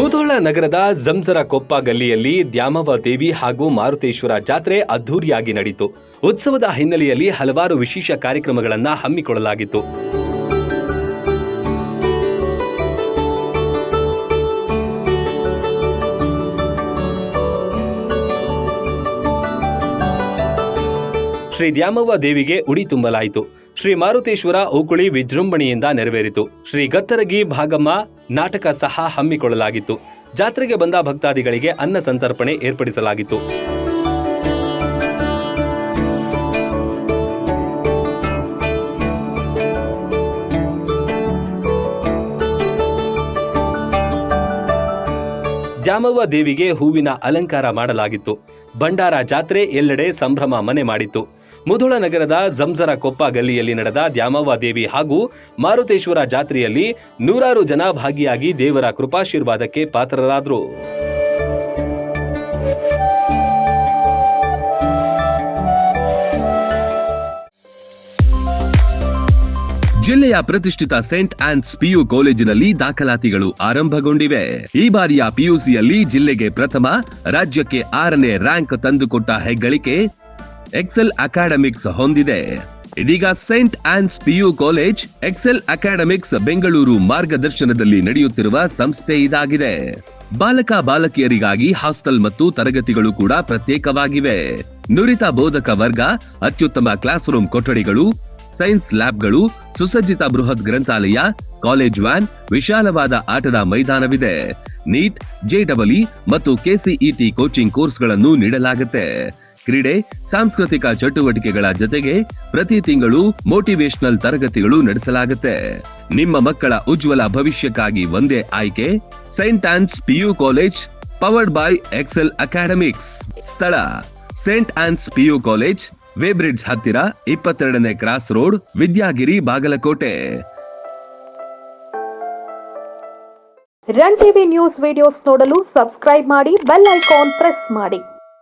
ಮುಧೋಳ ನಗರದ ಜಂಜರ ಕೊಪ್ಪ ಗಲ್ಲಿಯಲ್ಲಿ ದ್ಯಾಮವ್ವ ದೇವಿ ಹಾಗೂ ಮಾರುತೇಶ್ವರ ಜಾತ್ರೆ ಅದ್ದೂರಿಯಾಗಿ ನಡೆಯಿತು. ಉತ್ಸವದ ಹಿನ್ನೆಲೆಯಲ್ಲಿ ಹಲವಾರು ವಿಶೇಷ ಕಾರ್ಯಕ್ರಮಗಳನ್ನು ಹಮ್ಮಿಕೊಳ್ಳಲಾಗಿತ್ತು. ಶ್ರೀ ದ್ಯಾಮವ್ವ ದೇವಿಗೆ ಉಡಿ ತುಂಬಲಾಯಿತು. ಶ್ರೀ ಮಾರುತೇಶ್ವರ ಓಕುಳಿ ವಿಜೃಂಭಣೆಯಿಂದ ನೆರವೇರಿತು. ಶ್ರೀ ಗತ್ತರಗಿ ಭಾಗಮ್ಮ ನಾಟಕ ಸಹ ಹಮ್ಮಿಕೊಳ್ಳಲಾಗಿತ್ತು. ಜಾತ್ರೆಗೆ ಬಂದ ಭಕ್ತಾದಿಗಳಿಗೆ ಅನ್ನ ಸಂತರ್ಪಣೆ ಏರ್ಪಡಿಸಲಾಗಿತ್ತು. ದ್ಯಾಮವ್ವ ದೇವಿಗೆ ಹೂವಿನ ಅಲಂಕಾರ ಮಾಡಲಾಗಿತ್ತು. ಭಂಡಾರ ಜಾತ್ರೆ ಎಲ್ಲೆಡೆ ಸಂಭ್ರಮ ಮನೆ ಮಾಡಿತ್ತು. ಮುಧೋಳ ನಗರದ ಜಂಜರ ಕೊಪ್ಪ ಗಲ್ಲಿಯಲ್ಲಿ ನಡೆದ ದ್ಯಾಮವ್ವ ದೇವಿ ಹಾಗೂ ಮಾರುತೇಶ್ವರ ಜಾತ್ರೆಯಲ್ಲಿ ನೂರಾರು ಜನ ಭಾಗಿಯಾಗಿ ದೇವರ ಕೃಪಾಶೀರ್ವಾದಕ್ಕೆ ಪಾತ್ರರಾದರು. ಜಿಲ್ಲೆಯ ಪ್ರತಿಷ್ಠಿತ ಸೆಂಟ್ ಆನ್ಸ್ ಪಿಯು ಕಾಲೇಜಿನಲ್ಲಿ ದಾಖಲಾತಿಗಳು ಆರಂಭಗೊಂಡಿವೆ. ಈ ಬಾರಿಯ ಪಿಯುಸಿಯಲ್ಲಿ ಜಿಲ್ಲೆಗೆ ಪ್ರಥಮ, ರಾಜ್ಯಕ್ಕೆ 6ನೇ ರ್ಯಾಂಕ್ ತಂದುಕೊಟ್ಟ ಹೆಗ್ಗಳಿಕೆ ಎಕ್ಸೆಲ್ ಅಕಾಡೆಮಿಕ್ಸ್ ಹೊಂದಿದೆ. ಇದೀಗ St Ann's PU college Excel Academics Bengaluru ಮಾರ್ಗದರ್ಶನದಲ್ಲಿ ನಡೆಯುತ್ತಿರುವ ಸಂಸ್ಥೆ ಇದಾಗಿದೆ. ಬಾಲಕ ಬಾಲಕಿಯರಿಗಾಗಿ ಹಾಸ್ಟೆಲ್ ಮತ್ತು ತರಗತಿಗಳು ಕೂಡ ಪ್ರತ್ಯೇಕವಾಗಿವೆ. ನುರಿತ ಬೋಧಕ ವರ್ಗ, ಅತ್ಯುತ್ತಮ ಕ್ಲಾಸ್ ರೂಮ್ ಕೊಠಡಿಗಳು, ಸೈನ್ಸ್ ಲ್ಯಾಬ್ಗಳು, ಸುಸಜ್ಜಿತ ಬೃಹತ್ ಗ್ರಂಥಾಲಯ, ಕಾಲೇಜ್ ವ್ಯಾನ್, ವಿಶಾಲವಾದ ಆಟದ ಮೈದಾನವಿದೆ. ನೀಟ್, ಜೆಡಬ್ಲ್ಇ ಮತ್ತು ಕೆಸಿಇಟಿ ಕೋಚಿಂಗ್ ಕೋರ್ಸ್ಗಳನ್ನು ನೀಡಲಾಗುತ್ತೆ. ಕ್ರೀಡೆ, ಸಾಂಸ್ಕೃತಿಕ ಚಟುವಟಿಕೆಗಳ ಜೊತೆಗೆ ಪ್ರತಿ ತಿಂಗಳು ಮೋಟಿವೇಶನಲ್ ತರಗತಿಗಳು ನಡೆಸಲಾಗುತ್ತೆ. ನಿಮ್ಮ ಮಕ್ಕಳ ಉಜ್ವಲ ಭವಿಷ್ಯಕ್ಕಾಗಿ ಒಂದೇ ಆಯ್ಕೆ, saint Ann's PU college, powered by Excel academics. ಸ್ಥಳ saint Ann's PU college, Weybridge ಹತ್ತಿರ, 22ನೇ cross road, Vidyagiri, Bagalkot. Run TV news videos ನೋಡಲು ಸಬ್ಸ್ಕ್ರೈಬ್ ಮಾಡಿ, ಬೆಲ್ ಐಕಾನ್ ಪ್ರೆಸ್ ಮಾಡಿ.